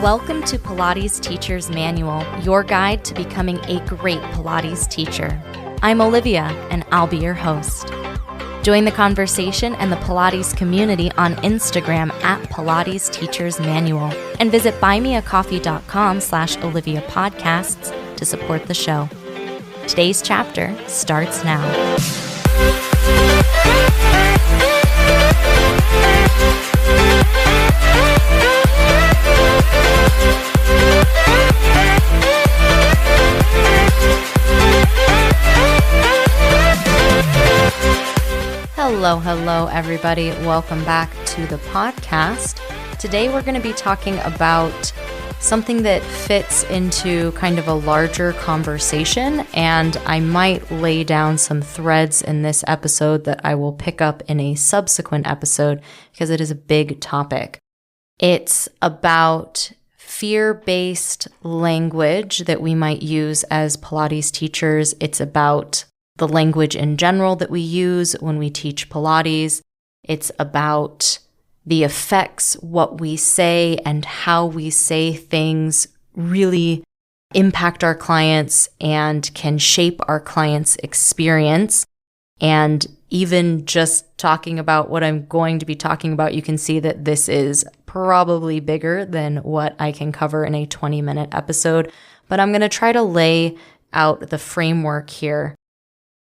Welcome to Pilates Teacher's Manual, your guide to becoming a great Pilates teacher. I'm Olivia, and I'll be your host. Join the conversation and the Pilates community on Instagram at Pilates Teacher's Manual, and visit buymeacoffee.com/Olivia Podcasts to support the show. Today's chapter starts now. Hello, everybody. Welcome back to the podcast. Today, we're going to be talking about something that fits into kind of a larger conversation, and I might lay down some threads in this episode that I will pick up in a subsequent episode because it is a big topic. It's about fear-based language that we might use as Pilates teachers. It's about the language in general that we use when we teach Pilates. It's about the effects what we say and how we say things really impact our clients and can shape our clients' experience. And even just talking about what I'm going to be talking about, you can see that this is probably bigger than what I can cover in a 20-minute episode. But I'm going to try to lay out the framework here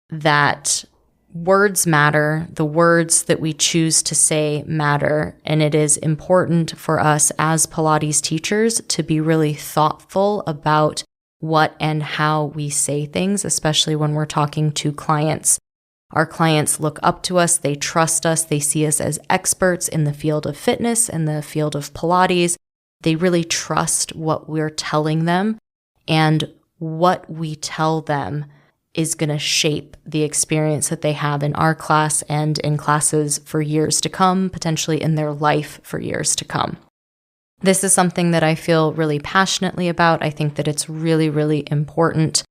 that words matter, the words that we choose to say matter, and it is important for us as Pilates teachers to be really thoughtful about what and how we say things, especially when we're talking to clients. Our clients look up to us, they trust us, they see us as experts in the field of fitness and the field of Pilates. They really trust what we're telling them, and what we tell them is going to shape the experience that they have in our class and in classes for years to come, potentially in their life for years to come. This is something that I feel really passionately about. I think that it's really, really important,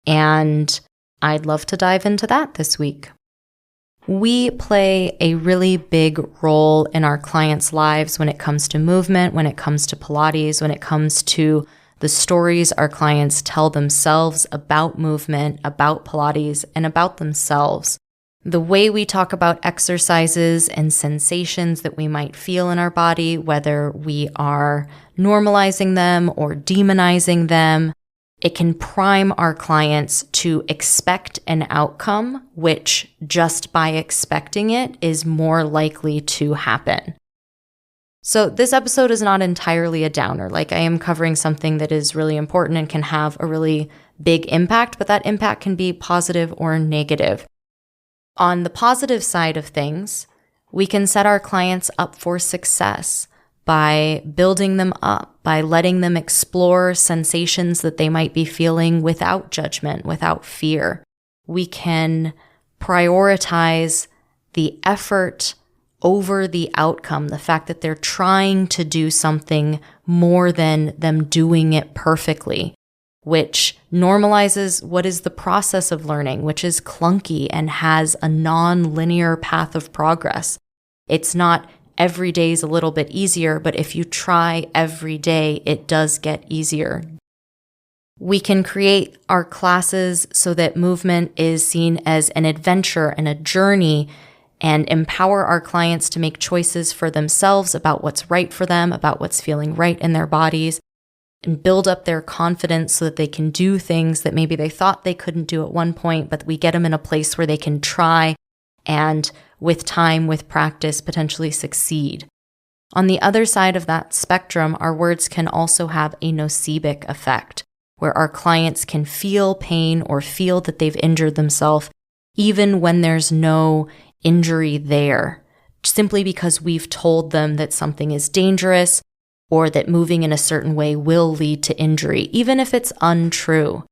and I'd love to dive into that this week. We play a really big role in our clients' lives when it comes to movement, when it comes to Pilates, when it comes to the stories our clients tell themselves about movement, about Pilates, and about themselves. The way we talk about exercises and sensations that we might feel in our body, whether we are normalizing them or demonizing them, it can prime our clients to expect an outcome, which just by expecting it is more likely to happen. So this episode is not entirely a downer. Like, I am covering something that is really important and can have a really big impact, but that impact can be positive or negative. On the positive side of things, we can set our clients up for success by building them up, by letting them explore sensations that they might be feeling without judgment, without fear. We can prioritize the effort over the outcome, the fact that they're trying to do something more than them doing it perfectly, which normalizes what is the process of learning, which is clunky and has a non-linear path of progress. It's not every day is a little bit easier, but if you try every day, it does get easier. We can create our classes so that movement is seen as an adventure and a journey, and empower our clients to make choices for themselves about what's right for them, about what's feeling right in their bodies, and build up their confidence so that they can do things that maybe they thought they couldn't do at one point, but we get them in a place where they can try and with time, with practice, potentially succeed. On the other side of that spectrum, our words can also have a nocebic effect, where our clients can feel pain or feel that they've injured themselves, even when there's no injury there, simply because we've told them that something is dangerous or that moving in a certain way will lead to injury, even if it's untrue.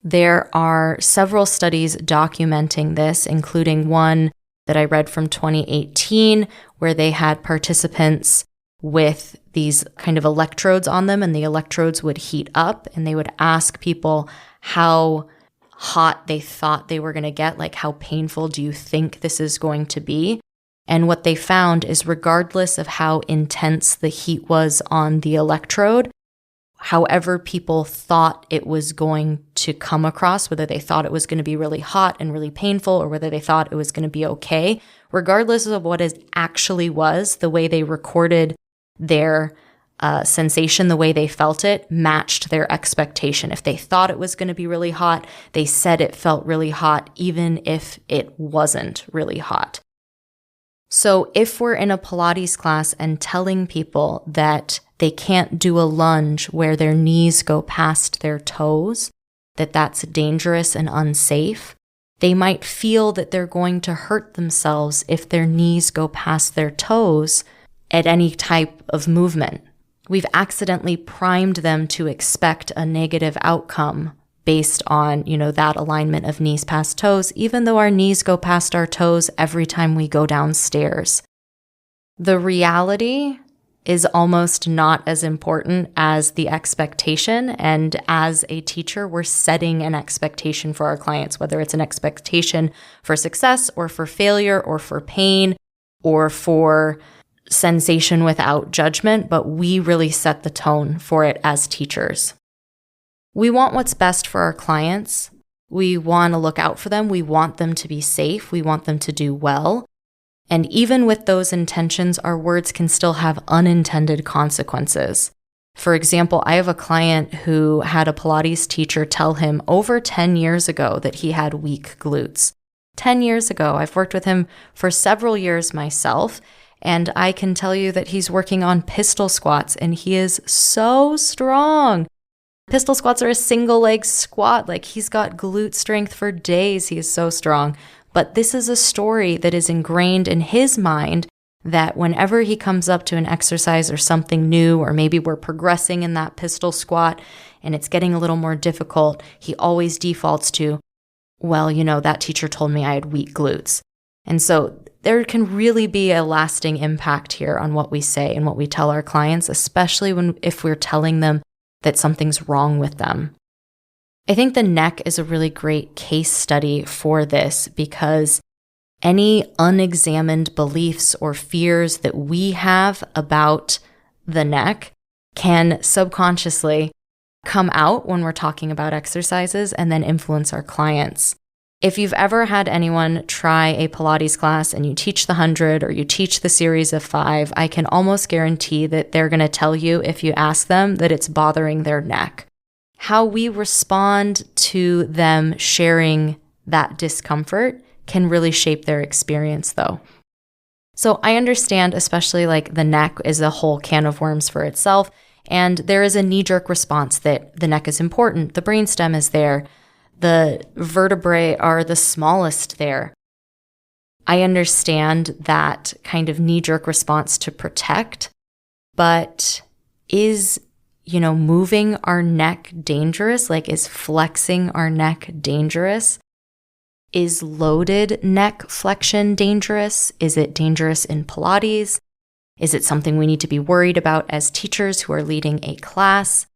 There are several studies documenting this, including one that I read from 2018, where they had participants with these kind of electrodes on them, and the electrodes would heat up, and they would ask people how hot they thought they were going to get, like how painful do you think this is going to be? And what they found is regardless of how intense the heat was on the electrode, however people thought it was going to come across, whether they thought it was going to be really hot and really painful or whether they thought it was going to be okay, regardless of what it actually was, the way they recorded their sensation, the way they felt it, matched their expectation. If they thought it was going to be really hot, they said it felt really hot, even if it wasn't really hot. So if we're in a Pilates class and telling people that they can't do a lunge where their knees go past their toes, that that's dangerous and unsafe, they might feel that they're going to hurt themselves if their knees go past their toes at any type of movement. We've accidentally primed them to expect a negative outcome based on, that alignment of knees past toes, even though our knees go past our toes every time we go downstairs. The reality is almost not as important as the expectation. And as a teacher, we're setting an expectation for our clients, whether it's an expectation for success or for failure or for pain or for sensation without judgment, but we really set the tone for it as teachers. We want what's best for our clients. We want to look out for them. We want them to be safe. We want them to do well. And even with those intentions, our words can still have unintended consequences. For example, I have a client who had a Pilates teacher tell him over 10 years ago that he had weak glutes. 10 years ago. I've worked with him for several years myself, and I can tell you that he's working on pistol squats, and he is so strong. Pistol squats are a single leg squat. Like, he's got glute strength for days. He is so strong. But this is a story that is ingrained in his mind that whenever he comes up to an exercise or something new, or maybe we're progressing in that pistol squat and it's getting a little more difficult, he always defaults to, well, that teacher told me I had weak glutes. And so there can really be a lasting impact here on what we say and what we tell our clients, especially if we're telling them that something's wrong with them. I think the neck is a really great case study for this because any unexamined beliefs or fears that we have about the neck can subconsciously come out when we're talking about exercises and then influence our clients. If you've ever had anyone try a Pilates class and you teach the 100 or you teach the series of 5, I can almost guarantee that they're going to tell you, if you ask them, that it's bothering their neck. How we respond to them sharing that discomfort can really shape their experience, though. So I understand, especially like the neck is a whole can of worms for itself, and there is a knee-jerk response that the neck is important, the brainstem is there, the vertebrae are the smallest there. I understand that kind of knee-jerk response to protect, but is, moving our neck dangerous? Like, is flexing our neck dangerous? Is loaded neck flexion dangerous? Is it dangerous in Pilates? Is it something we need to be worried about as teachers who are leading a class?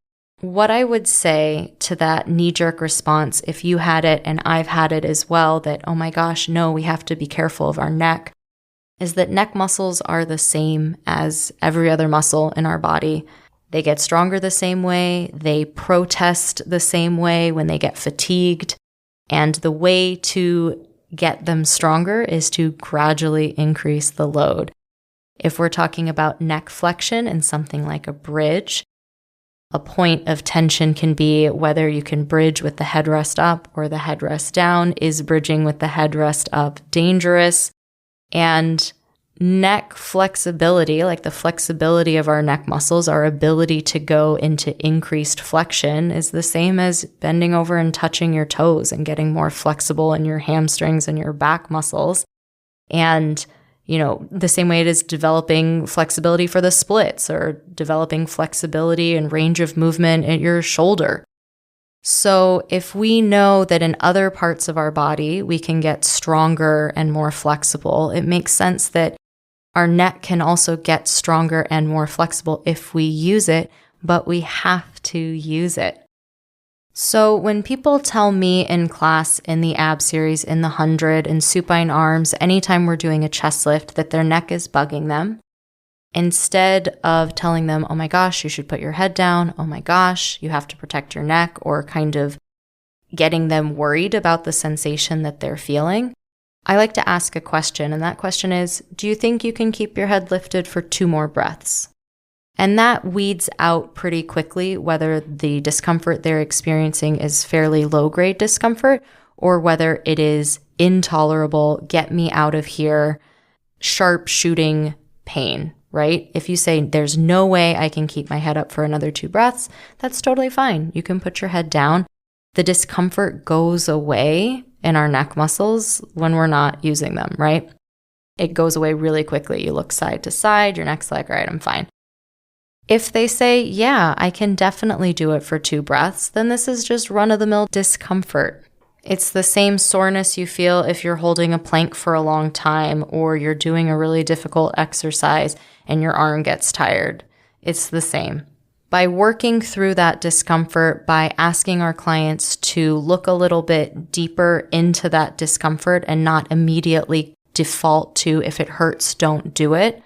What I would say to that knee-jerk response, if you had it and I've had it as well, that, oh my gosh, no, we have to be careful of our neck, is that neck muscles are the same as every other muscle in our body. They get stronger the same way. They protest the same way when they get fatigued. And the way to get them stronger is to gradually increase the load. If we're talking about neck flexion and something like a bridge, a point of tension can be whether you can bridge with the headrest up or the headrest down. Is bridging with the headrest up dangerous? And neck flexibility, like the flexibility of our neck muscles, our ability to go into increased flexion, is the same as bending over and touching your toes and getting more flexible in your hamstrings and your back muscles. And the same way it is developing flexibility for the splits or developing flexibility and range of movement at your shoulder. So if we know that in other parts of our body we can get stronger and more flexible, it makes sense that our neck can also get stronger and more flexible if we use it, but we have to use it. So when people tell me in class, in the ab series, in the 100, in supine arms, anytime we're doing a chest lift, that their neck is bugging them, instead of telling them, oh my gosh, you should put your head down, oh my gosh, you have to protect your neck, or kind of getting them worried about the sensation that they're feeling, I like to ask a question, and that question is, do you think you can keep your head lifted for 2 more breaths? And that weeds out pretty quickly whether the discomfort they're experiencing is fairly low-grade discomfort or whether it is intolerable, get me out of here, sharp shooting pain, right? If you say, there's no way I can keep my head up for another 2 breaths, that's totally fine. You can put your head down. The discomfort goes away in our neck muscles when we're not using them, right? It goes away really quickly. You look side to side, your neck's like, all right, I'm fine. If they say, yeah, I can definitely do it for 2 breaths, then this is just run-of-the-mill discomfort. It's the same soreness you feel if you're holding a plank for a long time or you're doing a really difficult exercise and your arm gets tired. It's the same. By working through that discomfort, by asking our clients to look a little bit deeper into that discomfort and not immediately default to, if it hurts, don't do it,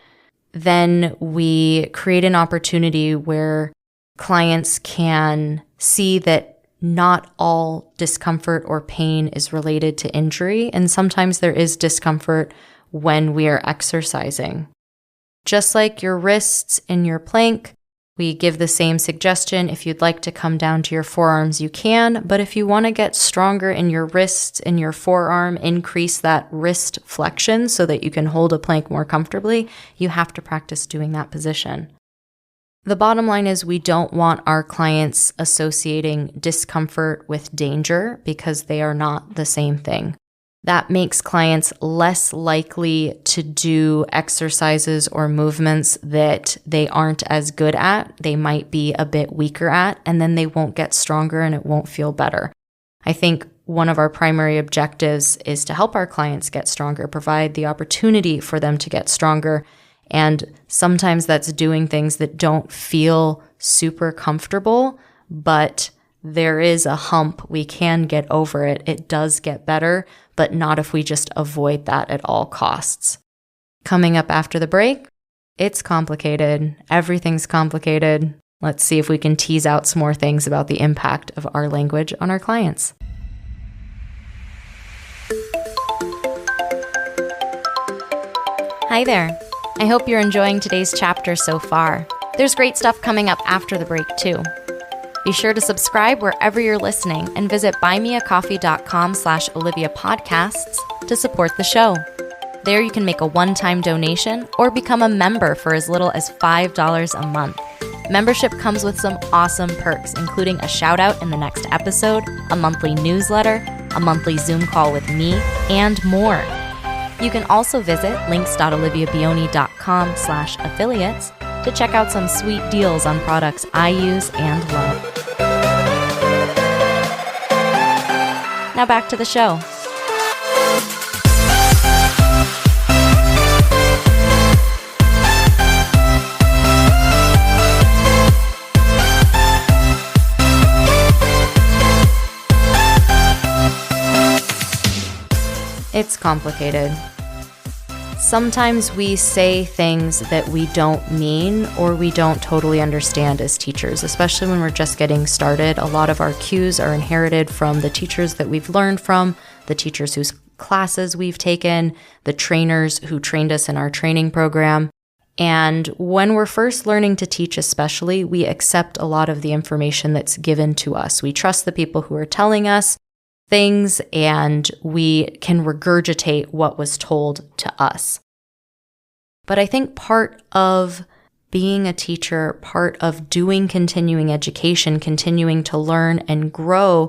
then we create an opportunity where clients can see that not all discomfort or pain is related to injury, and sometimes there is discomfort when we are exercising. Just like your wrists in your plank, we give the same suggestion. If you'd like to come down to your forearms, you can, but if you want to get stronger in your wrists, in your forearm, increase that wrist flexion so that you can hold a plank more comfortably, you have to practice doing that position. The bottom line is we don't want our clients associating discomfort with danger because they are not the same thing. That makes clients less likely to do exercises or movements that they aren't as good at, they might be a bit weaker at, and then they won't get stronger and it won't feel better. I think one of our primary objectives is to help our clients get stronger, provide the opportunity for them to get stronger, and sometimes that's doing things that don't feel super comfortable, but there is a hump. We can get over it. It does get better, but not if we just avoid that at all costs. Coming up after the break, it's complicated. Everything's complicated. Let's see if we can tease out some more things about the impact of our language on our clients. Hi there. I hope you're enjoying today's chapter so far. There's great stuff coming up after the break too. Be sure to subscribe wherever you're listening and visit buymeacoffee.com/Olivia Podcasts to support the show. There you can make a one-time donation or become a member for as little as $5 a month. Membership comes with some awesome perks, including a shout out in the next episode, a monthly newsletter, a monthly Zoom call with me, and more. You can also visit links.oliviabioni.com/affiliates to check out some sweet deals on products I use and love. Now back to the show. It's complicated. Sometimes we say things that we don't mean or we don't totally understand as teachers, especially when we're just getting started. A lot of our cues are inherited from the teachers that we've learned from, the teachers whose classes we've taken, the trainers who trained us in our training program. And when we're first learning to teach especially, we accept a lot of the information that's given to us. We trust the people who are telling us things, and we can regurgitate what was told to us. But I think part of being a teacher, part of doing continuing education, continuing to learn and grow,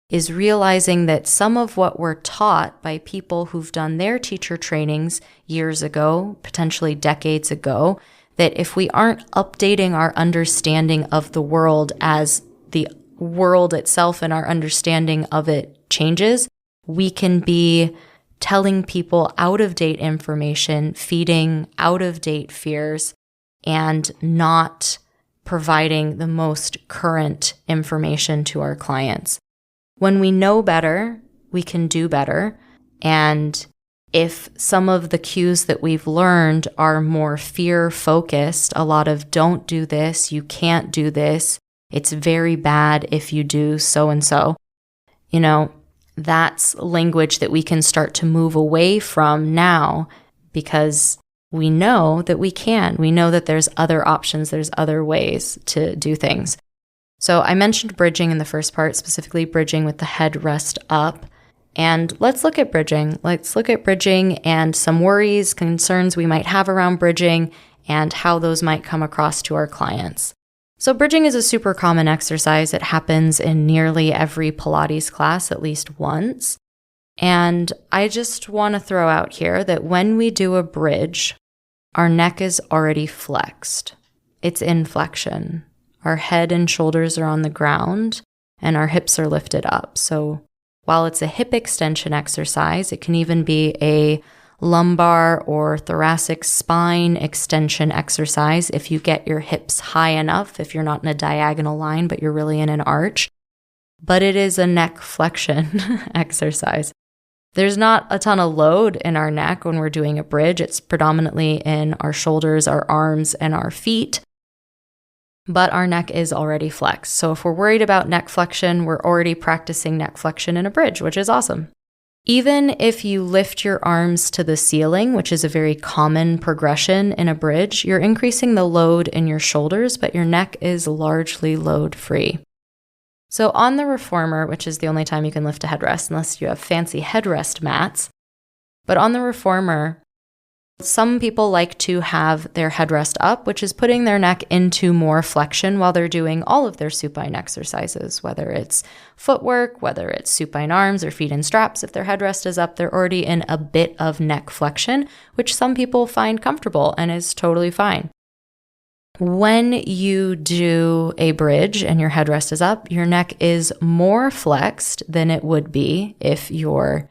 is realizing that some of what we're taught by people who've done their teacher trainings years ago, potentially decades ago, that if we aren't updating our understanding of the world as the world itself and our understanding of it changes, we can be telling people out-of-date information, feeding out-of-date fears, and not providing the most current information to our clients. When we know better, we can do better. And if some of the cues that we've learned are more fear-focused, a lot of don't do this, you can't do this, it's very bad if you do so-and-so, that's language that we can start to move away from now because we know that we can. We know that there's other options, there's other ways to do things. So I mentioned bridging in the first part, specifically bridging with the head rest up. And let's look at bridging. Let's look at bridging and some worries, concerns we might have around bridging and how those might come across to our clients. So bridging is a super common exercise. It happens in nearly every Pilates class at least once. And I just want to throw out here that when we do a bridge, our neck is already flexed. It's in flexion. Our head and shoulders are on the ground and our hips are lifted up. So while it's a hip extension exercise, it can even be a lumbar or thoracic spine extension exercise if you get your hips high enough, if you're not in a diagonal line, but you're really in an arch. But it is a neck flexion exercise. There's not a ton of load in our neck when we're doing a bridge. It's predominantly in our shoulders, our arms, and our feet. But our neck is already flexed. So if we're worried about neck flexion, we're already practicing neck flexion in a bridge, which is awesome. Even if you lift your arms to the ceiling, which is a very common progression in a bridge, you're increasing the load in your shoulders, but your neck is largely load-free. So on the reformer, which is the only time you can lift a headrest unless you have fancy headrest mats, but on the reformer, some people like to have their headrest up, which is putting their neck into more flexion while they're doing all of their supine exercises, whether it's footwork, whether it's supine arms or feet in straps. If their headrest is up, they're already in a bit of neck flexion, which some people find comfortable and is totally fine. When you do a bridge and your headrest is up, your neck is more flexed than it would be if your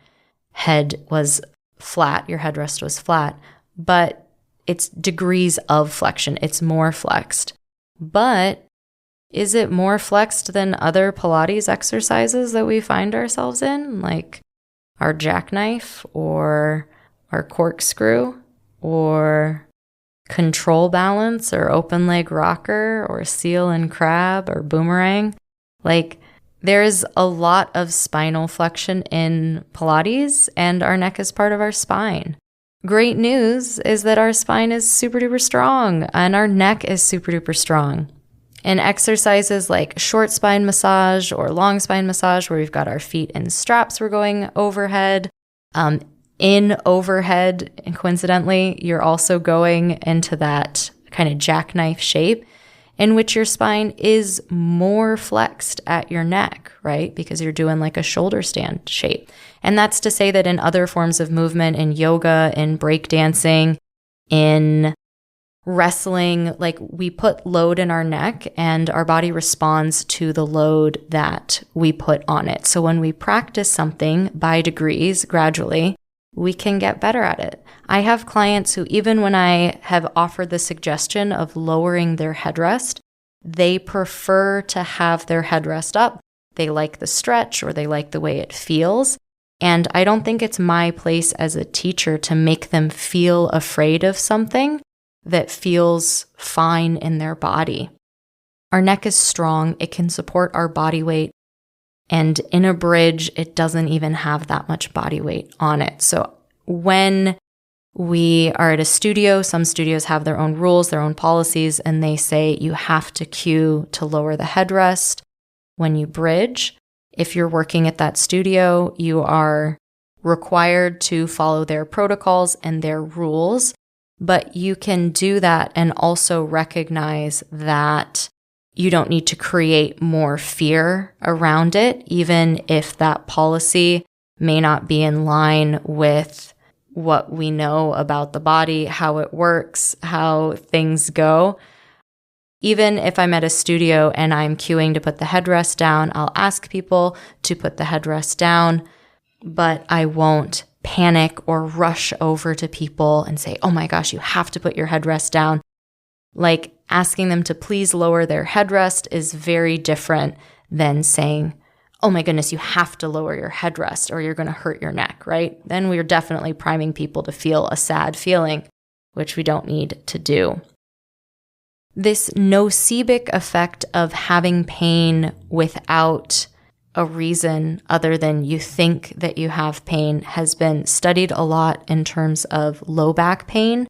head was flat, your headrest was flat. But it's degrees of flexion. It's more flexed. But is it more flexed than other Pilates exercises that we find ourselves in, like our jackknife or our corkscrew or control balance or open leg rocker or seal and crab or boomerang? Like, there's a lot of spinal flexion in Pilates, and our neck is part of our spine. Great news is that our spine is super duper strong and our neck is super duper strong. In exercises like short spine massage or long spine massage, where we've got our feet in straps, we're going overhead. In overhead, and coincidentally, you're also going into that kind of jackknife shape in which your spine is more flexed at your neck, right? Because you're doing like a shoulder stand shape. And that's to say that in other forms of movement, in yoga, in breakdancing, in wrestling, like we put load in our neck and our body responds to the load that we put on it. So when we practice something by degrees, gradually, we can get better at it. I have clients who, even when I have offered the suggestion of lowering their headrest, they prefer to have their headrest up. They like the stretch or they like the way it feels. And I don't think it's my place as a teacher to make them feel afraid of something that feels fine in their body. Our neck is strong. It can support our body weight. And in a bridge, it doesn't even have that much body weight on it. So when we are at a studio, some studios have their own rules, their own policies, and they say you have to cue to lower the headrest when you bridge. If you're working at that studio, you are required to follow their protocols and their rules, but you can do that and also recognize that you don't need to create more fear around it, even if that policy may not be in line with what we know about the body, how it works, how things go. Even if I'm at a studio and I'm cueing to put the headrest down, I'll ask people to put the headrest down, but I won't panic or rush over to people and say, oh my gosh, you have to put your headrest down. Like asking them to please lower their headrest is very different than saying, oh my goodness, you have to lower your headrest or you're going to hurt your neck, right? Then we're definitely priming people to feel a sad feeling, which we don't need to do. This nocebic effect of having pain without a reason other than you think that you have pain has been studied a lot in terms of low back pain.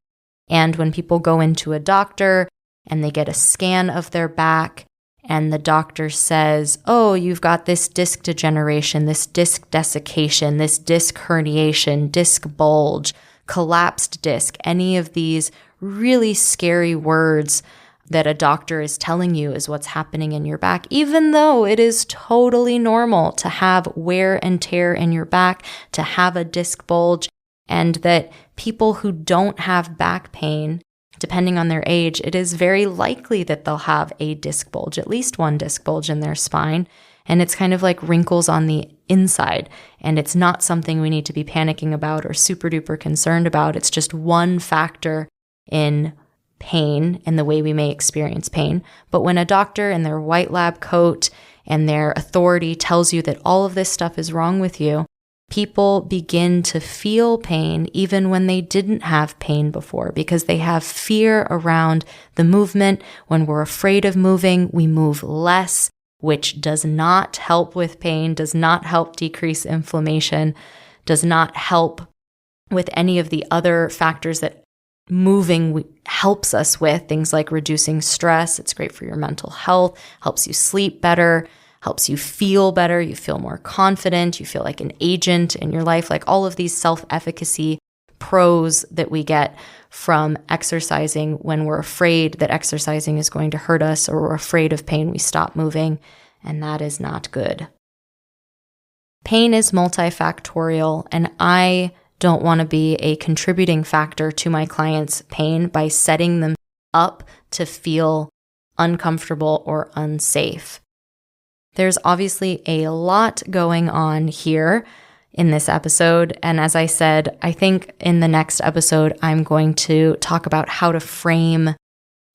And when people go into a doctor and they get a scan of their back and the doctor says, oh, you've got this disc degeneration, this disc desiccation, this disc herniation, disc bulge, collapsed disc, any of these really scary words that a doctor is telling you is what's happening in your back, even though it is totally normal to have wear and tear in your back, to have a disc bulge, and that people who don't have back pain, depending on their age, it is very likely that they'll have a disc bulge, at least one disc bulge in their spine. And it's kind of like wrinkles on the inside. And it's not something we need to be panicking about or super duper concerned about. It's just one factor in pain and the way we may experience pain. But when a doctor in their white lab coat and their authority tells you that all of this stuff is wrong with you, people begin to feel pain even when they didn't have pain before because they have fear around the movement. When we're afraid of moving, we move less, which does not help with pain, does not help decrease inflammation, does not help with any of the other factors that moving helps us with, things like reducing stress. It's great for your mental health, helps you sleep better, helps you feel better, you feel more confident, you feel like an agent in your life, like all of these self-efficacy pros that we get from exercising. When we're afraid that exercising is going to hurt us or we're afraid of pain, we stop moving, and that is not good. Pain is multifactorial, and I don't want to be a contributing factor to my clients' pain by setting them up to feel uncomfortable or unsafe. There's obviously a lot going on here in this episode. And as I said, I think in the next episode, I'm going to talk about how to frame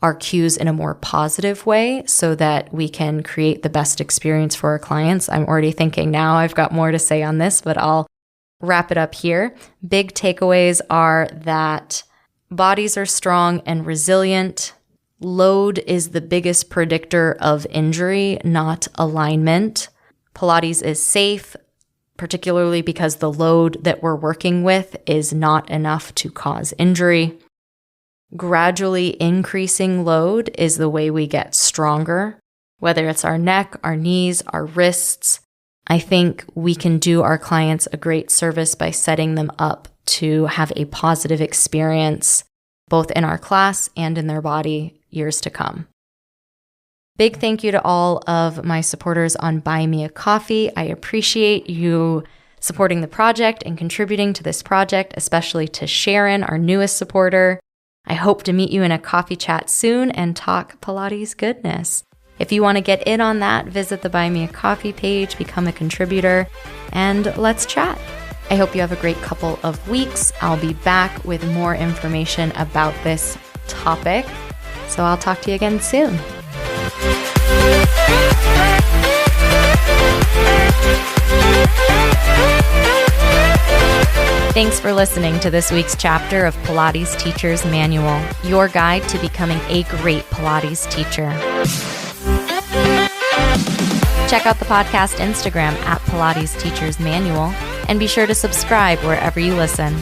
our cues in a more positive way so that we can create the best experience for our clients. I'm already thinking now I've got more to say on this, but I'll wrap it up here. Big takeaways are that bodies are strong and resilient. Load is the biggest predictor of injury, not alignment. Pilates is safe, particularly because the load that we're working with is not enough to cause injury. Gradually increasing load is the way we get stronger, whether it's our neck, our knees, our wrists. I think we can do our clients a great service by setting them up to have a positive experience, both in our class and in their body, years to come. Big thank you to all of my supporters on Buy Me a Coffee. I appreciate you supporting the project and contributing to this project, especially to Sharon, our newest supporter. I hope to meet you in a coffee chat soon and talk Pilates goodness. If you want to get in on that, visit the Buy Me a Coffee page, become a contributor, and let's chat. I hope you have a great couple of weeks. I'll be back with more information about this topic. So I'll talk to you again soon. Thanks for listening to this week's chapter of Pilates Teacher's Manual, your guide to becoming a great Pilates teacher. Check out the podcast Instagram at Pilates Teacher's Manual, and be sure to subscribe wherever you listen.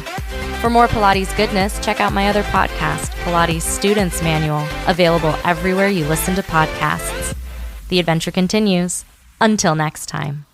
For more Pilates goodness, check out my other podcast, Pilates Student's Manual, available everywhere you listen to podcasts. The adventure continues. Until next time.